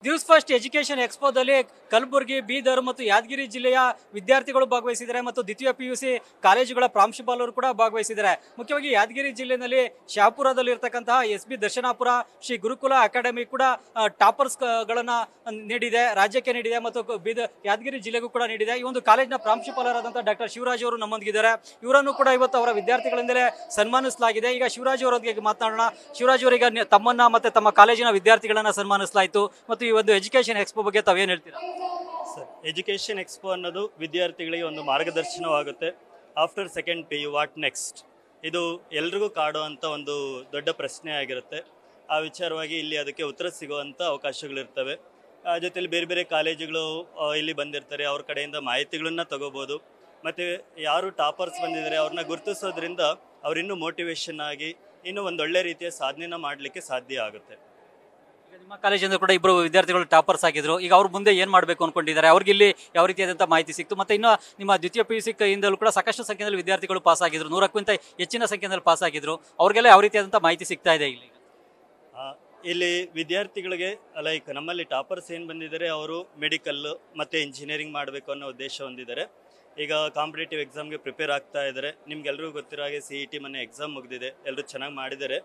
ದಿವ್ಸ್ first education ಎಕ್ಸ್ಪೋದಲ್ಲಿ Kalaburagi, Bidar ಮತ್ತು ಯಾದಗಿರಿ ಜಿಲ್ಲೆಯ ವಿದ್ಯಾರ್ಥಿಗಳು ಭಾಗವಹಿಸಿದ್ದಾರೆ ಮತ್ತು ದ್ವಿತೀಯ PUC ಕಾಲೇಜುಗಳ ಪ್ರಾಂಶುಪಾಲರು ಕೂಡ ಭಾಗವಹಿಸಿದ್ದಾರೆ. ಮುಖ್ಯವಾಗಿ ಯಾದಗಿರಿ ಜಿಲ್ಲೆಯಲ್ಲಿ ಶಹಾಪುರದಲ್ಲಿ ಇರತಕ್ಕಂತಹ SB ದರ್ಶನಾಪುರ ಶ್ರೀ ಗುರುಕುಲ ಅಕಾಡೆಮಿ ಕೂಡ ಟಾಪರ್ಸ್ ಗಳನ್ನ ನೀಡಿದೆ, ರಾಜ್ಯಕ್ಕೆ ನೀಡಿದೆ ಮತ್ತು ಬೀದರ್ ಯಾದಗಿರಿ ಜಿಲ್ಲೆಗೂ ಕೂಡ ನೀಡಿದೆ. ಈ ಒಂದು ಕಾಲೇಜಿನ ಪ್ರಾಂಶುಪಾಲರಾದಂತಹ ಡಾಕ್ಟರ್ ಶಿವರಾಜ್ ಅವರು ನಮ್ಮೊಂದಿಗಿದ್ದಾರೆ. ಇವರನ್ನು ಕೂಡ ಇವತ್ತು ಅವರ ವಿದ್ಯಾರ್ಥಿಗಳಿಂದಲೇ ಸನ್ಮಾನಿಸಲಾಗಿದೆ. ಈಗ ಶಿವರಾಜ್ ಅವರೊಂದಿಗೆ ಮಾತನಾಡೋಣ. ಶಿವರಾಜ್ ಅವರಿಗೆ ತಮ್ಮನ್ನ ಮತ್ತೆ ತಮ್ಮ ಕಾಲೇಜಿನ ವಿದ್ಯಾರ್ಥಿಗಳನ್ನ ಸನ್ಮಾನಿಸಲಾಯಿತು ಮತ್ತು ಈ ಒಂದು ಎಜುಕೇಶನ್ ಎಕ್ಸ್ಪೋ ಬಗ್ಗೆ ತಾವೇನು ಹೇಳ್ತೀರಾ? ಸರ್, ಎಜುಕೇಷನ್ ಎಕ್ಸ್ಪೋ ಅನ್ನೋದು ವಿದ್ಯಾರ್ಥಿಗಳಿಗೆ ಒಂದು ಮಾರ್ಗದರ್ಶನವಾಗುತ್ತೆ. After second PU what next, ಇದು ಎಲ್ರಿಗೂ ಕಾಡುವಂಥ ಒಂದು ದೊಡ್ಡ ಪ್ರಶ್ನೆ ಆಗಿರುತ್ತೆ. ಆ ವಿಚಾರವಾಗಿ ಇಲ್ಲಿ ಅದಕ್ಕೆ ಉತ್ತರ ಸಿಗುವಂಥ ಅವಕಾಶಗಳಿರ್ತವೆ. ಜೊತೆಲಿ ಬೇರೆ ಬೇರೆ ಕಾಲೇಜುಗಳು ಇಲ್ಲಿ ಬಂದಿರ್ತಾರೆ, ಅವ್ರ ಕಡೆಯಿಂದ ಮಾಹಿತಿಗಳನ್ನ ತಗೋಬೋದು. ಮತ್ತು ಯಾರು ಟಾಪರ್ಸ್ ಬಂದಿದ್ದಾರೆ ಅವ್ರನ್ನ ಗುರುತಿಸೋದ್ರಿಂದ ಅವರಿನ್ನೂ ಮೋಟಿವೇಶನ್ ಆಗಿ ಇನ್ನೂ ಒಂದೊಳ್ಳೆ ರೀತಿಯ ಸಾಧನೆನ ಮಾಡಲಿಕ್ಕೆ ಸಾಧ್ಯ ಆಗುತ್ತೆ. ನಿಮ್ಮ ಕಾಲೇಜಿಂದ ಕೂಡ ಇಬ್ಬರು ವಿದ್ಯಾರ್ಥಿಗಳು ಟಾಪರ್ಸ್ ಆಗಿದ್ರು. ಈಗ ಅವ್ರ ಮುಂದೆ ಏನ್ ಮಾಡಬೇಕು ಅನ್ಕೊಂಡಿದ್ದಾರೆ, ಅವ್ರಿಗೆ ಇಲ್ಲಿ ಯಾವ ರೀತಿಯಾದಂತಹ ಮಾಹಿತಿ ಸಿಕ್ತು? ಮತ್ತೆ ಇನ್ನು ನಿಮ್ಮ ದ್ವಿತೀಯ PUC ಇಂದಲೂ ಕೂಡ ಸಾಕಷ್ಟು ಸಂಖ್ಯೆಯಲ್ಲಿ ವಿದ್ಯಾರ್ಥಿಗಳು ಪಾಸ್ ಆಗಿದ್ರು, 100ಕ್ಕಿಂತ ಹೆಚ್ಚಿನ ಸಂಖ್ಯೆಯಲ್ಲಿ ಪಾಸ್ ಆಗಿದ್ರು. ಅವ್ರಿಗೆಲ್ಲ ಯಾವ ರೀತಿಯಾದಂತಹ ಮಾಹಿತಿ ಸಿಗ್ತಾ ಇದೆ ಇಲ್ಲಿ ವಿದ್ಯಾರ್ಥಿಗಳಿಗೆ ಲೈಕ್ ನಮ್ಮಲ್ಲಿ ಟಾಪರ್ಸ್ ಏನು ಬಂದಿದ್ದಾರೆ ಅವರು ಮೆಡಿಕಲ್ ಮತ್ತು ಇಂಜಿನಿಯರಿಂಗ್ ಮಾಡಬೇಕು ಅನ್ನೋ ಉದ್ದೇಶ ಹೊಂದಿದ್ದಾರೆ. ಈಗ ಕಾಂಪಿಟೇಟಿವ್ ಎಕ್ಸಾಮ್ಗೆ ಪ್ರಿಪೇರ್ ಆಗ್ತಾ ಇದ್ದಾರೆ. ನಿಮ್ಗೆಲ್ರಿಗೂ ಗೊತ್ತಿರೋ ಹಾಗೆ CET ಮೊನ್ನೆ ಎಕ್ಸಾಮ್ ಮುಗಿದಿದೆ, ಎಲ್ಲರೂ ಚೆನ್ನಾಗಿ ಮಾಡಿದ್ದಾರೆ.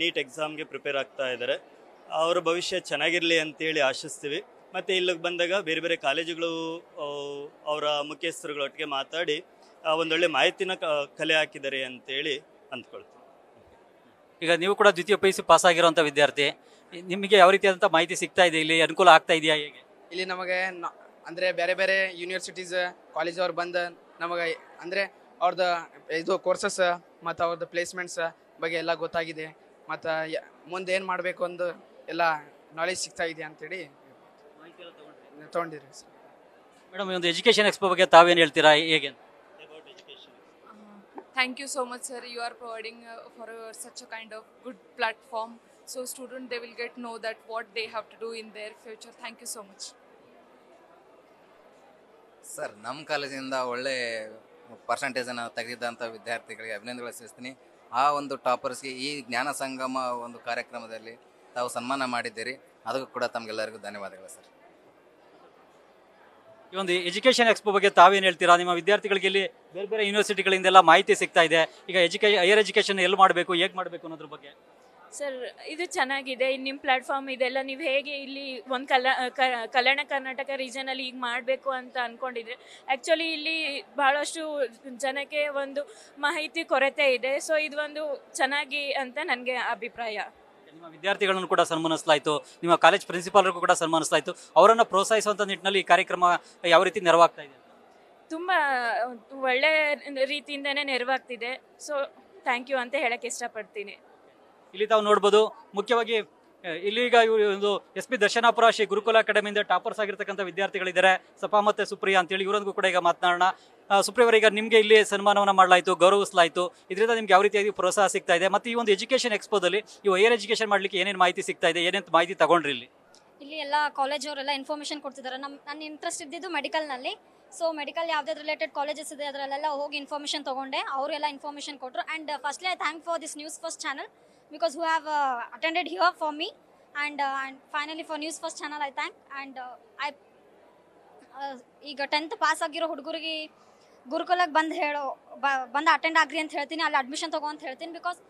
ನೀಟ್ ಎಕ್ಸಾಮ್ಗೆ ಪ್ರಿಪೇರ್ ಆಗ್ತಾ ಇದ್ದಾರೆ. ಅವರ ಭವಿಷ್ಯ ಚೆನ್ನಾಗಿರಲಿ ಅಂತೇಳಿ ಆಶಿಸ್ತೀವಿ. ಮತ್ತು ಇಲ್ಲಿಗೆ ಬಂದಾಗ ಬೇರೆ ಬೇರೆ ಕಾಲೇಜುಗಳು ಅವರ ಮುಖ್ಯಸ್ಥರುಗಳೊಟ್ಟಿಗೆ ಮಾತಾಡಿ ಒಂದೊಳ್ಳೆ ಮಾಹಿತಿನ ಕಲೆ ಹಾಕಿದ್ದಾರೆ ಅಂತೇಳಿ ಅಂದ್ಕೊಳ್ತೀವಿ. ಈಗ ನೀವು ಕೂಡ ದ್ವಿತೀಯ PUC ಪಾಸ್ ಆಗಿರುವಂಥ ವಿದ್ಯಾರ್ಥಿ, ನಿಮಗೆ ಯಾವ ರೀತಿಯಾದಂಥ ಮಾಹಿತಿ ಸಿಗ್ತಾ ಇದೆ, ಇಲ್ಲಿ ಅನುಕೂಲ ಆಗ್ತಾ ಇದೆಯಾ ಹೇಗೆ? ಇಲ್ಲಿ ನಮಗೆ ಅಂದರೆ ಬೇರೆ ಬೇರೆ ಯೂನಿವರ್ಸಿಟೀಸ್ ಕಾಲೇಜ್ ಅವ್ರು ಬಂದು ನಮಗೆ ಅಂದರೆ ಅವ್ರದ್ದು ಇದು ಕೋರ್ಸಸ್ ಮತ್ತು ಅವ್ರದ್ದು ಪ್ಲೇಸ್ಮೆಂಟ್ಸ್ ಬಗ್ಗೆ ಎಲ್ಲ ಗೊತ್ತಾಗಿದೆ. ಮತ್ತು ಮುಂದೆ ಏನು ಮಾಡಬೇಕು ಅಂದು ಎಲ್ಲ ನಾಲೆಜ್ ಸಿಗ್ತಾ ಇದೆ ಅಂತೇಳಿ ತೊಗೊಂಡಿರಿ ಸರ್. ಮೇಡಮ್, ಈ ಒಂದು ಎಜುಕೇಷನ್ ಎಕ್ಸ್ಪೋ ಬಗ್ಗೆ ತಾವೇನು ಹೇಳ್ತೀರಾ, ಹೇಗೆ? Thank you so much, sir. You are providing for such a kind of good platform. So students, they will get know that what they have to do in their future. Thank you so much. Sir, ನಮ್ಮ ಕಾಲೇಜಿಂದ ಒಳ್ಳೆ ಪರ್ಸೆಂಟೇಜನ್ನು ತೆಗೆದಿದ್ದಂಥ ವಿದ್ಯಾರ್ಥಿಗಳಿಗೆ ಅಭಿನಂದನೆಗಳು ಸಲ್ಲಿಸ್ತೀನಿ. ಆ ಒಂದು ಟಾಪರ್ಸ್ಗೆ ಈ ಜ್ಞಾನ ಸಂಗಮ ಒಂದು ಕಾರ್ಯಕ್ರಮದಲ್ಲಿ ತಾವು ಸನ್ಮಾನ ಮಾಡಿದ್ದೀರಿ, ಅದಕ್ಕೂ ಕೂಡ ತಮಗೆಲ್ಲರಿಗೂ ಧನ್ಯವಾದಗಳು ಸರ್. ಈ ಒಂದು ಎಜುಕೇಷನ್ ಎಕ್ಸ್ಪೋ ಬಗ್ಗೆ ತಾವೇನು ಹೇಳ್ತೀರಾ? ನಿಮ್ಮ ವಿದ್ಯಾರ್ಥಿಗಳಿಗೆ ಇಲ್ಲಿ ಬೇರೆ ಬೇರೆ ಯೂನಿವರ್ಸಿಟಿಗಳಿಂದೆಲ್ಲ ಮಾಹಿತಿ ಸಿಗ್ತಾ ಇದೆ. ಈಗ ಹೈಯರ್ ಎಜುಕೇಷನ್ ಎಲ್ಲಿ ಮಾಡಬೇಕು, ಹೇಗೆ ಮಾಡಬೇಕು ಅನ್ನೋದ್ರ ಬಗ್ಗೆ. ಸರ್, ಇದು ಚೆನ್ನಾಗಿದೆ. ನಿಮ್ಮ ಪ್ಲಾಟ್ಫಾರ್ಮ್ ಇದೆಲ್ಲ ನೀವು ಹೇಗೆ ಇಲ್ಲಿ ಒಂದು ಕಲ್ಯಾಣ ಕರ್ನಾಟಕ ರೀಜನಲ್ಲಿ ಈಗ ಮಾಡಬೇಕು ಅಂತ ಅಂದ್ಕೊಂಡಿದ್ರೆ, ಆ್ಯಕ್ಚುಲಿ ಇಲ್ಲಿ ಭಾಳಷ್ಟು ಜನಕ್ಕೆ ಒಂದು ಮಾಹಿತಿ ಕೊರತೆ ಇದೆ. ಸೊ ಇದು ಒಂದು ಚೆನ್ನಾಗಿ ಅಂತ ನನಗೆ ಅಭಿಪ್ರಾಯ. ನಿಮ್ಮ ವಿದ್ಯಾರ್ಥಿಗಳನ್ನು ಕೂಡ ಸನ್ಮಾನಿಸಲಾಯಿತು, ನಿಮ್ಮ ಕಾಲೇಜ್ ಪ್ರಿನ್ಸಿಪಾಲ್ರಿಗೂ ಕೂಡ ಸನ್ಮಾನಿಸಲಾಯಿತು. ಅವರನ್ನು ಪ್ರೋತ್ಸಾಹಿಸುವಂಥ ನಿಟ್ಟಿನಲ್ಲಿ ಈ ಕಾರ್ಯಕ್ರಮ ಯಾವ ರೀತಿ ನೆರವಾಗ್ತಾ ಇದೆ? ತುಂಬ ಒಳ್ಳೆ ರೀತಿಯಿಂದನೇ ನೆರವಾಗ್ತಿದೆ. ಸೊ ಥ್ಯಾಂಕ್ ಯು ಅಂತ ಹೇಳಕ್ಕೆ ಇಷ್ಟಪಡ್ತೀನಿ. ಇಲ್ಲಿ ತಾವು ನೋಡ್ಬೋದು, ಮುಖ್ಯವಾಗಿ ಇಲ್ಲಿಗ ಒಂದು SB ದರ್ಶನಾಪುರ ಶ್ರೀ ಗುರುಕುಲ ಅಕಾಡೆಮಿಯಿಂದ ಟಾಪರ್ಸ್ ಆಗಿರ್ತಕ್ಕಂಥ ವಿದ್ಯಾರ್ಥಿಗಳಿದ್ದಾರೆ, ಸಫಾ ಮತ್ತು ಸುಪ್ರಿಯಾ ಅಂತೇಳಿ. ಇವರೊಂದಿಗೂ ಕೂಡ ಈಗ ಮಾತನಾಡೋಣ. ಸುಪ್ರಿಯವರೀಗ ನಿಮಗೆ ಇಲ್ಲಿ ಸನ್ಮಾನವನ್ನು ಮಾಡಲಾಯಿತು, ಗೌರವಿಸಲಾಯಿತು. ಇದರಿಂದ ನಿಮ್ಗೆ ಯಾವ ರೀತಿಯಾಗಿ ಪ್ರೋತ್ಸಾಹ ಸಿಗ್ತಾ ಇದೆ? ಮತ್ತು ಈ ಒಂದು ಎಜುಕೇಷನ್ ಎಕ್ಸ್ಪೋದಲ್ಲಿ ಈ ಹೈಯರ್ ಎಜುಕೇಷನ್ ಮಾಡಲಿಕ್ಕೆ ಏನೇನು ಮಾಹಿತಿ ಸಿಗ್ತಾ ಇದೆ, ಏನೇನು ಮಾಹಿತಿ ತಗೊಂಡ್ರಿ ಇಲ್ಲಿ? ಇಲ್ಲಿ ಎಲ್ಲ ಕಾಲೇಜ್ ಅವರೆಲ್ಲ ಇನ್ಫಾರ್ಮೇಷನ್ ಕೊಡ್ತಿದ್ದಾರೆ. ನನ್ನ ಇಂಟ್ರೆಸ್ಟ್ ಇದ್ದಿದ್ದು ಮೆಡಿಕಲ್ನಲ್ಲಿ. ಸೊ ಮೆಡಿಕಲ್ ಯಾವ್ದಾದ್ರು ರಿಲೇಟೆಡ್ ಕಾಲೇಜಸ್ ಇದೆ ಅದರಲ್ಲೆಲ್ಲ ಹೋಗಿ ಇನ್ಫಾರ್ಮೇಷನ್ ತೊಗೊಂಡೆ. ಅವರೆಲ್ಲ ಇನ್ಫಾರ್ಮೇಷನ್ ಕೊಟ್ಟರು. And firstly I thank for this news first channel because who have attended here for me, and finally for news first channel I thank. And I ಈಗ 10th pass ಆಗಿರೋ ಹುಡುಗರಿಗೆ ಗುರುಕುಲಕ್ಕೆ ಬಂದು ಅಟೆಂಡ್ ಆಗ್ರಿ ಅಂತ ಹೇಳ್ತೀನಿ, ಅಲ್ಲಿ ಅಡ್ಮಿಷನ್ ತಗೋ ಅಂತ ಹೇಳ್ತೀನಿ. ಬಿಕಾಸ್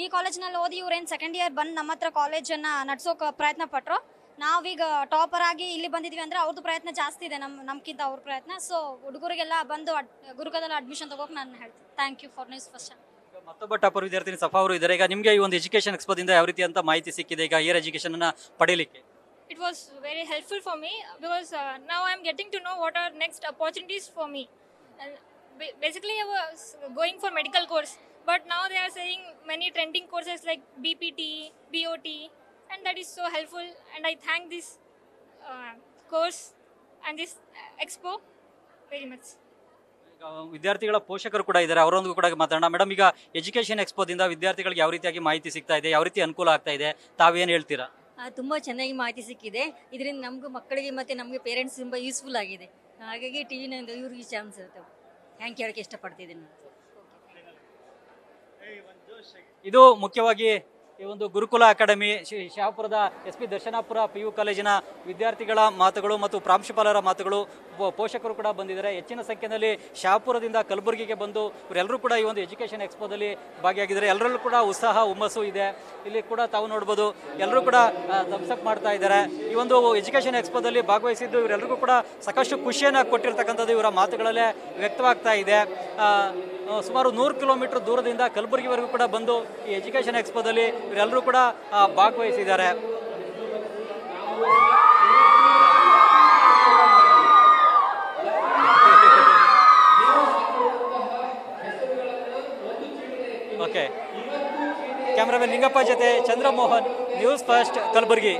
ಈ ಕಾಲೇಜ್ನಲ್ಲಿ ಓದಿ ಇವ್ರೇನು ಸೆಕೆಂಡ್ ಇಯರ್ ಬಂದು ನಮ್ಮ ಹತ್ರ ಕಾಲೇಜನ್ನು ನಡ್ಸೋಕೆ ಪ್ರಯತ್ನ ಪಟ್ಟರು. ನಾವೀಗ ಟಾಪರ್ ಆಗಿ ಇಲ್ಲಿ ಬಂದಿದ್ವಿ ಅಂದರೆ ಅವ್ರದ್ದು ಪ್ರಯತ್ನ ಜಾಸ್ತಿ ಇದೆ ನಮ್ಗಿಂತ ಅವ್ರ ಪ್ರಯತ್ನ. ಸೊ ಹುಡುಗರಿಗೆಲ್ಲ ಬಂದು ಗುರುಕುಲದಲ್ಲಿ ಅಡ್ಮಿಷನ್ ತಗೋಕೆ ನಾನು ಹೇಳ್ತೀನಿ. Thank you for news first channel. ಮತ್ತೊಬ್ಬ ಟಾಪರ್ ವಿದ್ಯಾರ್ಥಿನಿ ಸಫಾ ಅವರು ಇದ್ದಾರೆ. ಈಗ ನಿಮಗೆ ಈ ಒಂದು ಎಜುಕೇಷನ್ ಎಕ್ಸ್ಪೋದಿಂದ ಯಾವ ರೀತಿ ಅಂತ ಮಾಹಿತಿ ಸಿಕ್ಕಿದೆ ಈಗ ಹೈಯರ್ ಎಜುಕೇಷನ್ ಅನ್ನ ಪಡೆಯಲಿಕ್ಕೆ? It was very helpful for me because now I am getting to know what are next opportunities for me. And basically I was going for medical course, but now they are saying many trending courses like BPT, BOT, and that is so helpful. And I thank this course and this expo very much. ವಿದ್ಯಾರ್ಥಿಗಳ ಪೋಷಕರು ಕೂಡ ಇದ್ದಾರೆ, ಅವರೊಂದಿಗೂ ಕೂಡ ಮಾತಾಡೋಣ. Madam, ಈಗ education ಎಕ್ಸ್ಪೋದಿಂದ ವಿದ್ಯಾರ್ಥಿಗಳಿಗೆ ಯಾವ ರೀತಿಯಾಗಿ ಮಾಹಿತಿ ಸಿಗ್ತಾ ಇದೆ, ಯಾವ ರೀತಿ ಅನುಕೂಲ ಆಗ್ತಾ ಇದೆ, ತಾವೇನು ಹೇಳ್ತೀರಾ? ತುಂಬ ಚೆನ್ನಾಗಿ ಮಾಹಿತಿ ಸಿಕ್ಕಿದೆ. ಇದರಿಂದ ನಮಗೂ ಮಕ್ಕಳಿಗೆ ಮತ್ತು ನಮಗೆ ಪೇರೆಂಟ್ಸ್ ತುಂಬ ಯೂಸ್ಫುಲ್ ಆಗಿದೆ. ಹಾಗಾಗಿ ಟಿವಿನಿಂದ ಇವ್ರಿಗೆ ಚಾನ್ಸ್ ಇರುತ್ತೆ. ಥ್ಯಾಂಕ್ ಯು ಹೇಳಕ್ಕೆ ಇಷ್ಟಪಡ್ತಿದ್ದೀನಿ. ಇದು ಮುಖ್ಯವಾಗಿ ಈ ಒಂದು ಗುರುಕುಲ ಅಕಾಡೆಮಿ ಶಹಾಪುರದ SP ದರ್ಶನಾಪುರ PU ಕಾಲೇಜಿನ ವಿದ್ಯಾರ್ಥಿಗಳ ಮಾತುಗಳು ಮತ್ತು ಪ್ರಾಂಶುಪಾಲರ ಮಾತುಗಳು, ಪೋಷಕರು ಕೂಡ ಬಂದಿದ್ದಾರೆ. ಹೆಚ್ಚಿನ ಸಂಖ್ಯೆಯಲ್ಲಿ ಶಹಾಪುರದಿಂದ ಕಲಬುರಗಿಗೆ ಬಂದು ಇವರೆಲ್ಲರೂ ಕೂಡ ಈ ಒಂದು ಎಜುಕೇಷನ್ ಎಕ್ಸ್ಪೋದಲ್ಲಿ ಭಾಗಿಯಾಗಿದ್ದಾರೆ. ಎಲ್ಲರಲ್ಲೂ ಕೂಡ ಉತ್ಸಾಹ ಹುಮ್ಮಸ್ಸು ಇದೆ. ಇಲ್ಲಿ ಕೂಡ ತಾವು ನೋಡ್ಬೋದು, ಎಲ್ಲರೂ ಕೂಡ ಥಮ್ಸಪ್ ಮಾಡ್ತಾ ಇದ್ದಾರೆ. ಈ ಒಂದು ಎಜುಕೇಷನ್ ಎಕ್ಸ್ಪೋದಲ್ಲಿ ಭಾಗವಹಿಸಿದ್ದು ಇವರೆಲ್ಲರಿಗೂ ಕೂಡ ಸಾಕಷ್ಟು ಖುಷಿಯನ್ನು ಕೊಟ್ಟಿರ್ತಕ್ಕಂಥದ್ದು ಇವರ ಮಾತುಗಳಲ್ಲೇ ವ್ಯಕ್ತವಾಗ್ತಾ ಇದೆ. ಸುಮಾರು 100 ಕಿಲೋಮೀಟರ್ ದೂರದಿಂದ ಕಲಬುರಗಿವರೆಗೂ ಕೂಡ ಬಂದು ಈ ಎಜುಕೇಷನ್ ಎಕ್ಸ್ಪೋದಲ್ಲಿ ಇವರೆಲ್ಲರೂ ಕೂಡ ಭಾಗವಹಿಸಿದ್ದಾರೆ. ಓಕೆ, ಕ್ಯಾಮ್ರಾಮನ್ ಲಿಂಗಪ್ಪ ಜೊತೆ ಚಂದ್ರಮೋಹನ್, ನ್ಯೂಸ್ ಫಸ್ಟ್, ಕಲಬುರಗಿ.